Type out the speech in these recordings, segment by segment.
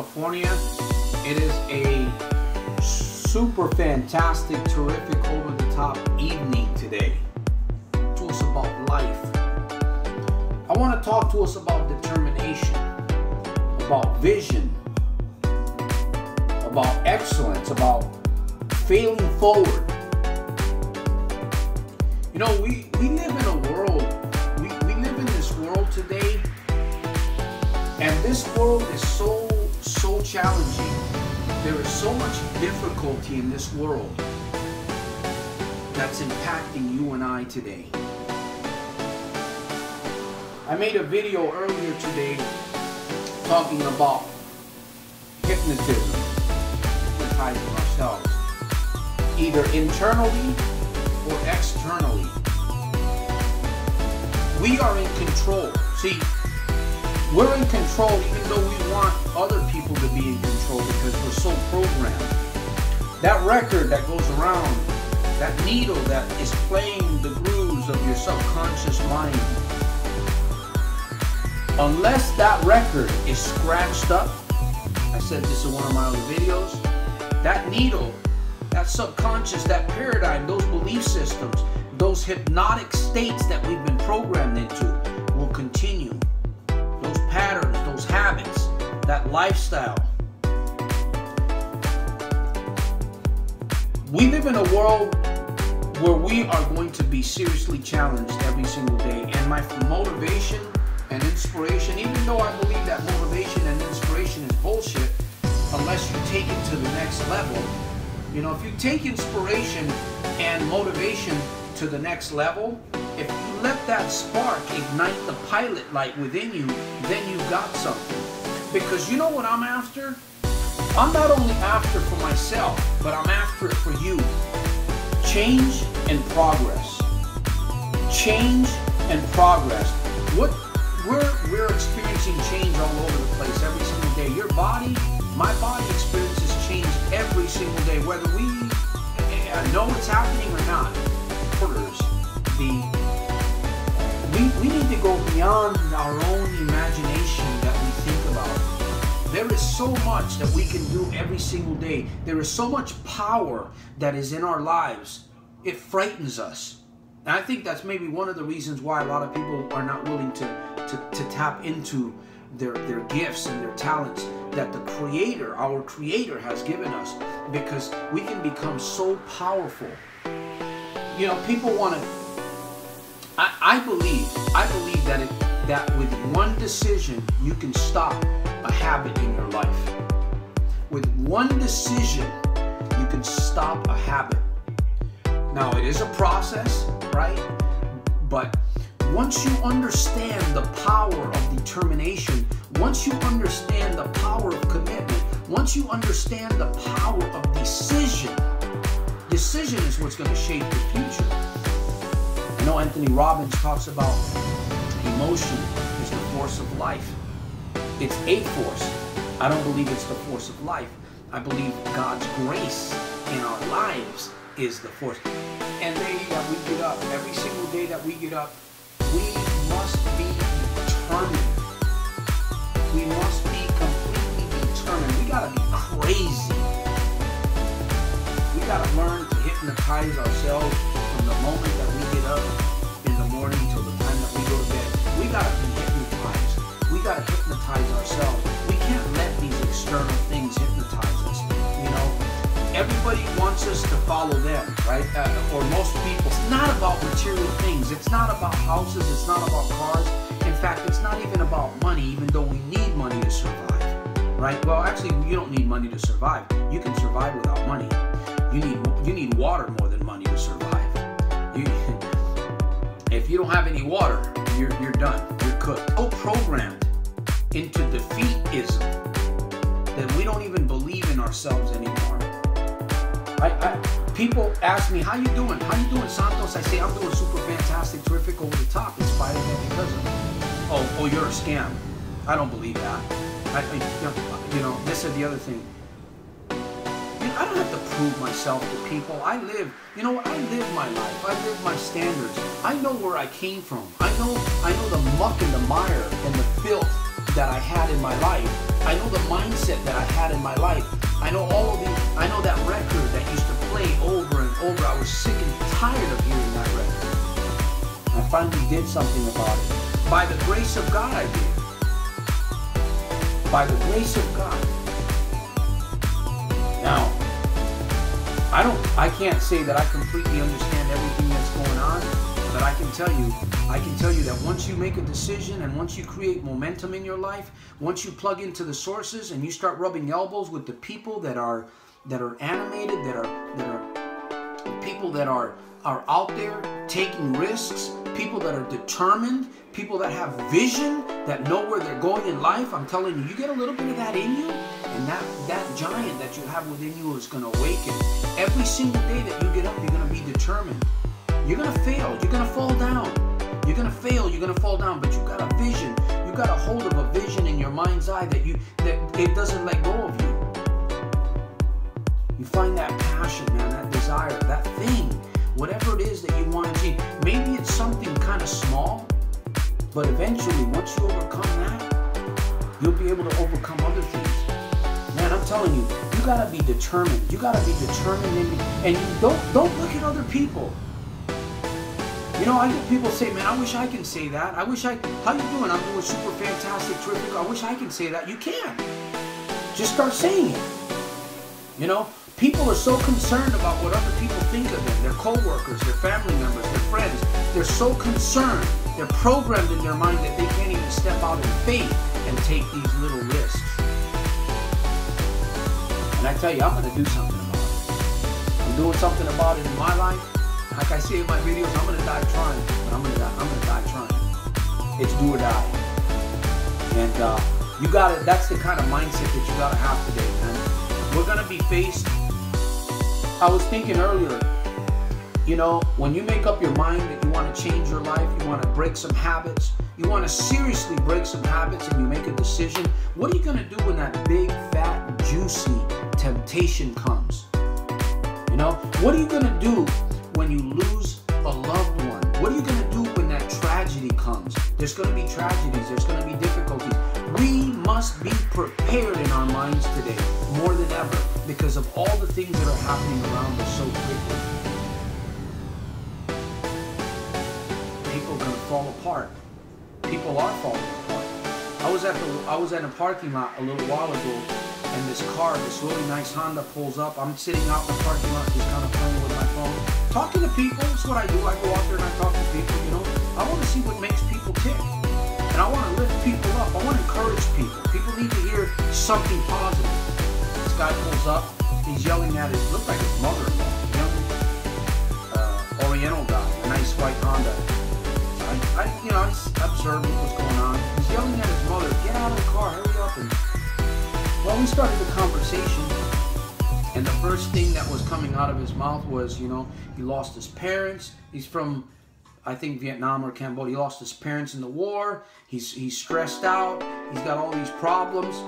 California. It is a super fantastic, terrific, over-the-top evening today. To us about life. I want to talk to us about determination, about vision, about excellence, about failing forward. You know, we live in a world, we live in this world today, and this world is so challenging. There is so much difficulty in this world that's impacting you and I today. I made a video earlier today talking about hypnotism, hypnotizing ourselves, either internally or externally. We are in control. See, we're in control even though we want other people to be in control because we're so programmed. That record that goes around, that needle that is playing the grooves of your subconscious mind, unless that record is scratched up, I said this in one of my other videos, that needle, that subconscious, that paradigm, those belief systems, those hypnotic states that we've been programmed into will continue. Those patterns, those habits, that lifestyle. We live in a world where we are going to be seriously challenged every single day. And my motivation and inspiration, even though I believe that motivation and inspiration is bullshit, unless you take it to the next level. You know, if you take inspiration and motivation to the next level, if you let that spark ignite the pilot light within you, then you got something. Because you know what I'm after? I'm not only after for myself, but I'm after it for you. Change and progress. Change and progress. We're experiencing change all over the place every single day. Your body, my body experiences change every single day, whether we know it's happening or not. We need to go beyond our own imagination that we think about. There is so much that we can do every single day. There is so much power that is in our lives. It frightens us. And I think that's maybe one of the reasons why a lot of people are not willing to tap into their gifts and their talents that the Creator, our Creator, has given us, because we can become so powerful. You know, people want to. I believe that with one decision you can stop a habit in your life. With one decision you can stop a habit. Now it is a process, right? But once you understand the power of determination, once you understand the power of commitment, once you understand the power of decision is what's going to shape your future. I know Anthony Robbins talks about emotion is the force of life. It's a force. I don't believe it's the force of life. I believe God's grace in our lives is the force. And the day that we get up, every single day that we get up, we must be determined. We must be completely determined. We gotta be crazy. We gotta learn to hypnotize ourselves from the moment that we get up in the morning till the time that we go to bed. We gotta be hypnotized. We gotta hypnotize ourselves. We can't let these external things hypnotize us. You know, everybody wants us to follow them, right? Or most people. It's not about material things. It's not about houses. It's not about cars. In fact, it's not even about money, even though we need money to survive, right? Well, actually, you don't need money to survive. You can survive without money. You need water more than money to survive. If you don't have any water, you're done. You're cooked. So programmed into defeatism that we don't even believe in ourselves anymore. People ask me, how you doing? How you doing, Santos? I say, I'm doing super fantastic, terrific, over the top, in spite of that, because of it. Oh, you're a scam. I don't believe that. You know, this or the other thing. I don't have to prove myself to people. I live my life. I live my standards. I know where I came from. I know the muck and the mire and the filth that I had in my life. I know the mindset that I had in my life. I know I know that record that used to play over and over. I was sick and tired of hearing that record. I finally did something about it. By the grace of God, I did. By the grace of God. Now, I can't say that I completely understand everything that's going on, but I can tell you that once you make a decision and once you create momentum in your life, once you plug into the sources and you start rubbing elbows with the people that are animated, that are people that are out there taking risks, people that are determined, people that have vision, that know where they're going in life, I'm telling you, you get a little bit of that in you, and that giant that you have within you is going to awaken. Every single day that you get up, you're going to be determined. You're going to fail. You're going to fall down. You're going to fail. You're going to fall down. But you got a vision. You got a hold of a vision in your mind's eye that it doesn't let go of you. You find that passion, man, that desire, that thing, whatever it is that you want to achieve. Maybe it's something kind of small, but eventually, once you overcome that, you'll be able to overcome other things. Man, I'm telling you, you gotta be determined. You gotta be determined, and you don't look at other people. You know, I get people say, man, I wish I can say that. How you doing? I'm doing super fantastic, terrific. I wish I can say that. You can. Just start saying it. You know, people are so concerned about what other people think of them, their co-workers, their family members, their friends. They're so concerned. They're programmed in their mind that they can't even step out in faith and take these little risks. And I tell you, I'm going to do something about it. I'm doing something about it in my life. Like I say in my videos, I'm going to die trying, but I'm going to die trying. It's do or die. And you got it. That's the kind of mindset that you got to have today, man. We're going to be faced. I was thinking earlier, you know, when you make up your mind that you want to change your life, you want to break some habits, you want to seriously break some habits, and you make a decision, what are you going to do when that big, fat, juicy temptation comes? You know, what are you going to do when you lose a loved one? What are you going to do when that tragedy comes? There's going to be tragedies. There's going to be difficulties. We must be prepared in our minds today more than ever because of all the things that are happening around us so quickly. People are going to fall apart. People are falling apart. I was at a parking lot a little while ago, and this really nice Honda pulls up. I'm sitting out in the parking lot just kind of playing with my phone, talking to people. That's what I do. I go out there and I talk to people, you know. I want to see what makes people tick. And I want to lift people up. I want to encourage people. People need to hear something positive. This guy pulls up. He's yelling at looked like his mother-in-law, young Oriental guy, a nice white Honda. I observed what was going on. He's yelling at his mother, get out of the car, hurry up. And well, we started the conversation, and the first thing that was coming out of his mouth was, you know, he lost his parents. He's from, I think, Vietnam or Cambodia. He lost his parents in the war. He's stressed out. He's got all these problems,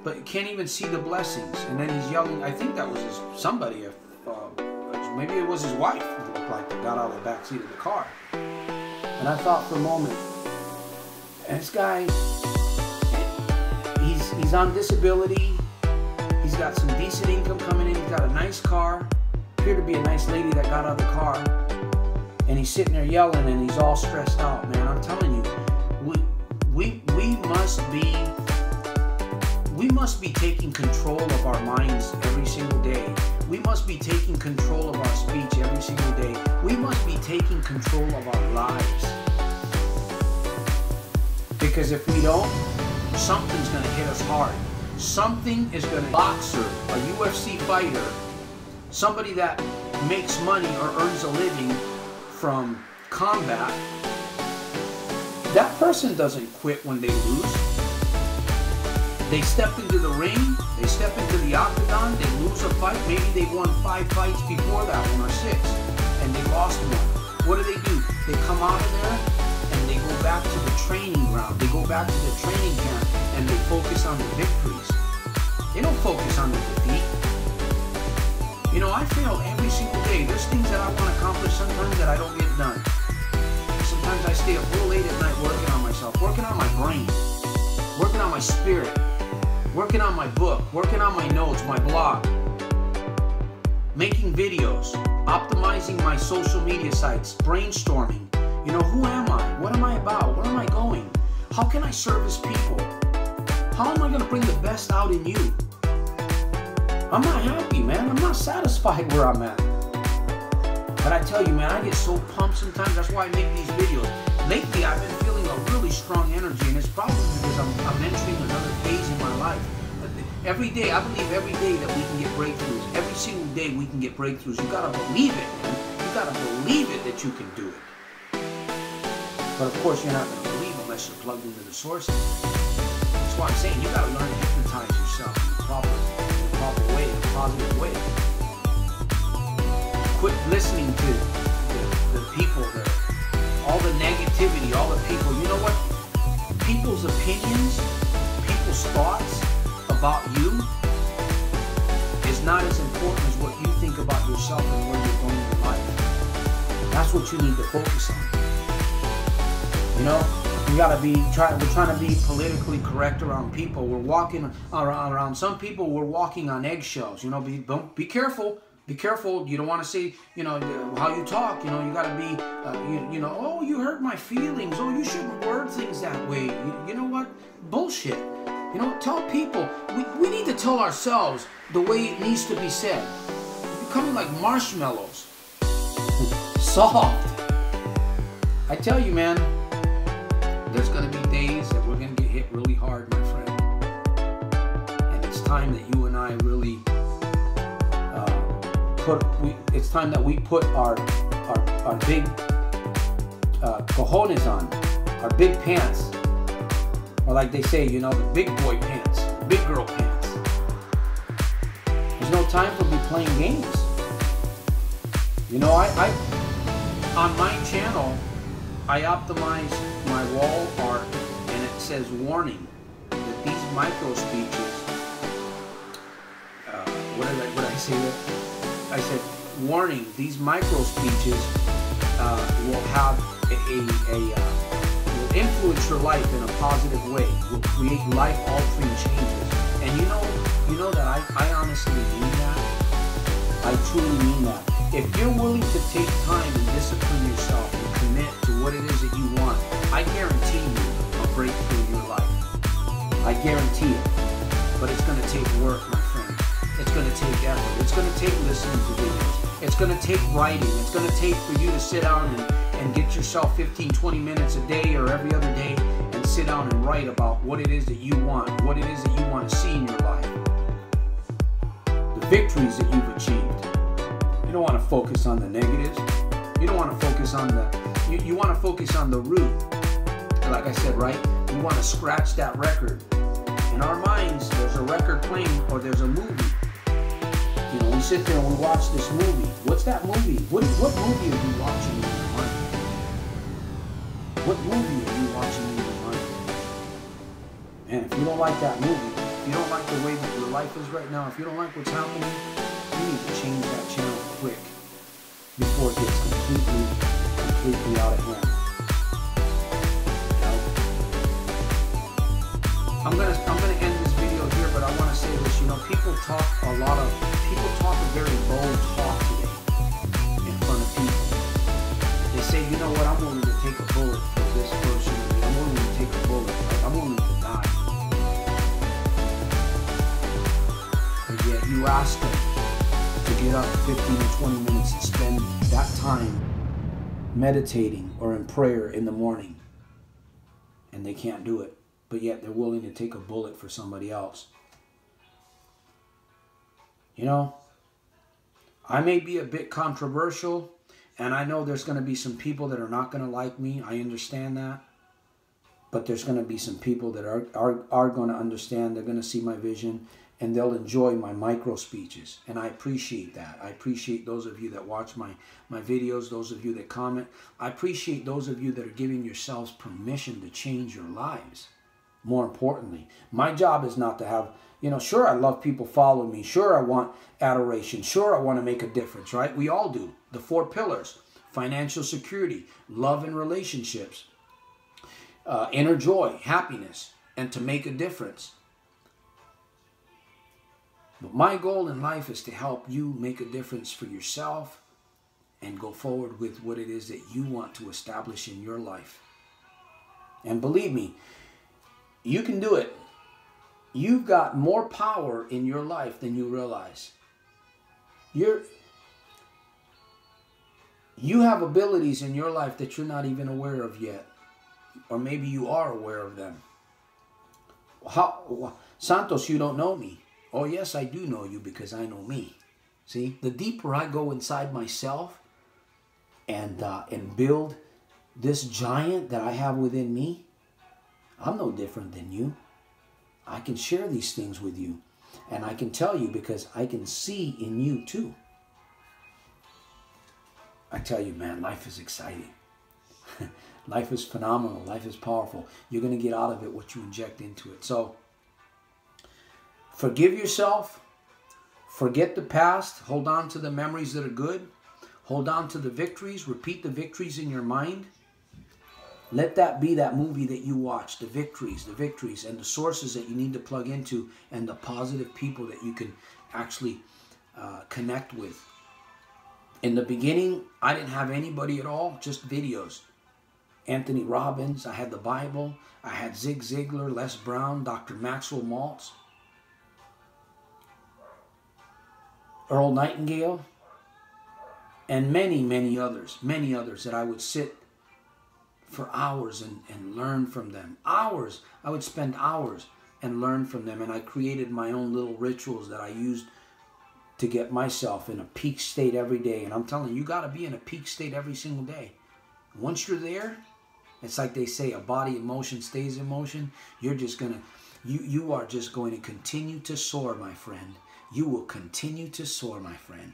but he can't even see the blessings. And then he's yelling, I think that was somebody, maybe it was his wife, it looked like, that got out of the back seat of the car. And I thought for a moment, and this guy, he's on disability, he's got some decent income coming in, he's got a nice car, appeared to be a nice lady that got out of the car, and he's sitting there yelling and he's all stressed out, man. I'm telling you, we must be taking control of our minds every single day. We must be taking control of our speech every single day. We must be taking control of our lives. Because if we don't, something's going to hit us hard. Something is going to, boxer, a UFC fighter, somebody that makes money or earns a living from combat, that person doesn't quit when they lose. They step into the ring, they step into the octagon, they lose a fight. Maybe they won 5 fights before that one or 6, and they lost one. What do? They come out of there and they go back to the training ground. They go back to the training camp and they focus on the victories. They don't focus on the defeat. You know, I fail every single day. There's things that I want to accomplish sometimes that I don't get done. Sometimes I stay up real late at night working on myself, working on my brain, working on my spirit. working on my book, working on my notes, my blog, making videos, optimizing my social media sites, brainstorming. You know, who am I? What am I about? Where am I going? How can I service people? How am I going to bring the best out in you? I'm not happy, man. I'm not satisfied where I'm at. But I tell you, man, I get so pumped sometimes. That's why I make these videos. Lately, I've been feeling a really strong energy, and it's probably because I'm entering another phase in my life. Every day, I believe every day that we can get breakthroughs. Every single day we can get breakthroughs. You gotta believe it, man. You gotta believe it that you can do it. But of course, you're not gonna believe unless you're plugged into the sources. That's why I'm saying you gotta learn to hypnotize yourself in the proper way, in a positive way. Quit listening to the people, all the negativity, all the people. You know what? People's opinions, people's thoughts about you is not as important as what you think about yourself and where you're going in life. That's what you need to focus on. You know, we're trying to be politically correct around people. We're walking around some people, we're walking on eggshells. You know, be careful. Be careful. You don't want to say, you know, how you talk. You know, you got to be, you know, oh, you hurt my feelings. Oh, you shouldn't word things that way. You know what? Bullshit. You know, tell people. We need to tell ourselves the way it needs to be said. We're becoming like marshmallows. Soft. I tell you, man, there's going to be days that we're going to get hit really hard, my friend. And it's time that you and I really... it's time that we put our big cojones on, our big pants, or like they say, you know, the big boy pants, big girl pants. There's no time for me playing games. You know, I on my channel, I optimize my wall art, and it says warning that these micro speeches. What did I say that? I said, warning, these micro speeches will have will influence your life in a positive way, will create life-altering changes. And you know that I honestly mean that. I truly mean that. If you're willing to take time and discipline yourself and commit to what it is that you want, I guarantee you a breakthrough in your life. I guarantee it. But it's going to take work, my friend. It's going to take effort. It's going to take listening to videos. It's going to take writing. It's going to take for you to sit down and get yourself 15, 20 minutes a day or every other day and sit down and write about what it is that you want, what it is that you want to see in your life, the victories that you've achieved. You don't want to focus on the negatives. You don't want to focus on you want to focus on the root. Like I said, right? You want to scratch that record. In our minds, there's a record playing or there's a movie. You know, we sit there and we watch this movie. What's that movie? What movie are you watching in your mind? What movie are you watching in your mind? And if you don't like that movie, if you don't like the way that your life is right now, if you don't like what's happening, you need to change that channel quick before it gets completely out of hand. I'm gonna end this video here, but I want to say this. You know, people talk a very bold talk today in front of people. They say, you know what, I'm willing to take a bullet for this person. I'm willing to take a bullet. Like, I'm willing to die. But yet you ask them to get up 15 or 20 minutes and spend that time meditating or in prayer in the morning, and they can't do it. But yet they're willing to take a bullet for somebody else. You know, I may be a bit controversial, and I know there's going to be some people that are not going to like me. I understand that. But there's going to be some people that are going to understand. They're going to see my vision, and they'll enjoy my micro speeches. And I appreciate that. I appreciate those of you that watch my videos, those of you that comment. I appreciate those of you that are giving yourselves permission to change your lives. More importantly, my job is not to have, you know, sure, I love people following me. Sure, I want adoration. Sure, I want to make a difference, right? We all do. The 4 pillars: financial security, love and relationships, inner joy, happiness, and to make a difference. But my goal in life is to help you make a difference for yourself and go forward with what it is that you want to establish in your life. And believe me, you can do it. You've got more power in your life than you realize. You have abilities in your life that you're not even aware of yet. Or maybe you are aware of them. Santos, you don't know me. Oh, yes, I do know you because I know me. See, the deeper I go inside myself and build this giant that I have within me, I'm no different than you. I can share these things with you. And I can tell you because I can see in you too. I tell you, man, life is exciting. Life is phenomenal. Life is powerful. You're going to get out of it what you inject into it. So, forgive yourself. Forget the past. Hold on to the memories that are good. Hold on to the victories. Repeat the victories in your mind. Let that be that movie that you watch. The victories, and the sources that you need to plug into, and the positive people that you can actually connect with. In the beginning, I didn't have anybody at all, just videos. Anthony Robbins, I had the Bible, I had Zig Ziglar, Les Brown, Dr. Maxwell Maltz, Earl Nightingale, and many, many others that I would sit for hours and learn from them. Hours. I would spend hours and learn from them, and I created my own little rituals that I used to get myself in a peak state every day. And I'm telling you, you got to be in a peak state every single day. Once you're there, it's like they say, a body in motion stays in motion. You're just going to, you are just going to continue to soar, my friend. You will continue to soar, my friend.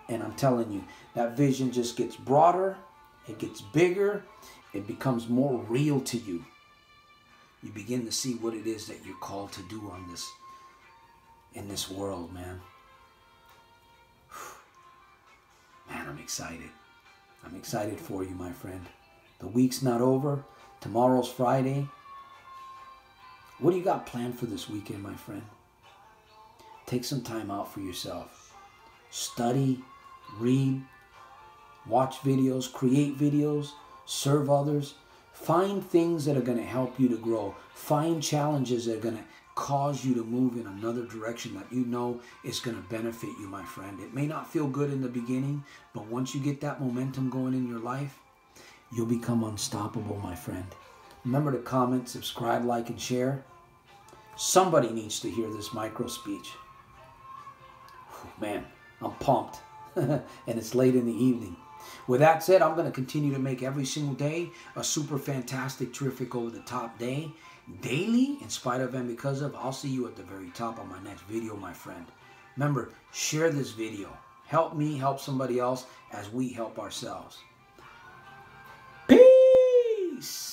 And I'm telling you, that vision just gets broader. It gets bigger. It becomes more real to you. You begin to see what it is that you're called to do on this, in this world, man. Man, I'm excited. I'm excited for you, my friend. The week's not over. Tomorrow's Friday. What do you got planned for this weekend, my friend? Take some time out for yourself. Study, read, watch videos, create videos, serve others. Find things that are going to help you to grow. Find challenges that are going to cause you to move in another direction that you know is going to benefit you, my friend. It may not feel good in the beginning, but once you get that momentum going in your life, you'll become unstoppable, my friend. Remember to comment, subscribe, like, and share. Somebody needs to hear this micro speech. Man, I'm pumped. And it's late in the evening. With that said, I'm going to continue to make every single day a super fantastic, terrific, over-the-top day. Daily, in spite of and because of. I'll see you at the very top on my next video, my friend. Remember, share this video. Help me, help somebody else as we help ourselves. Peace!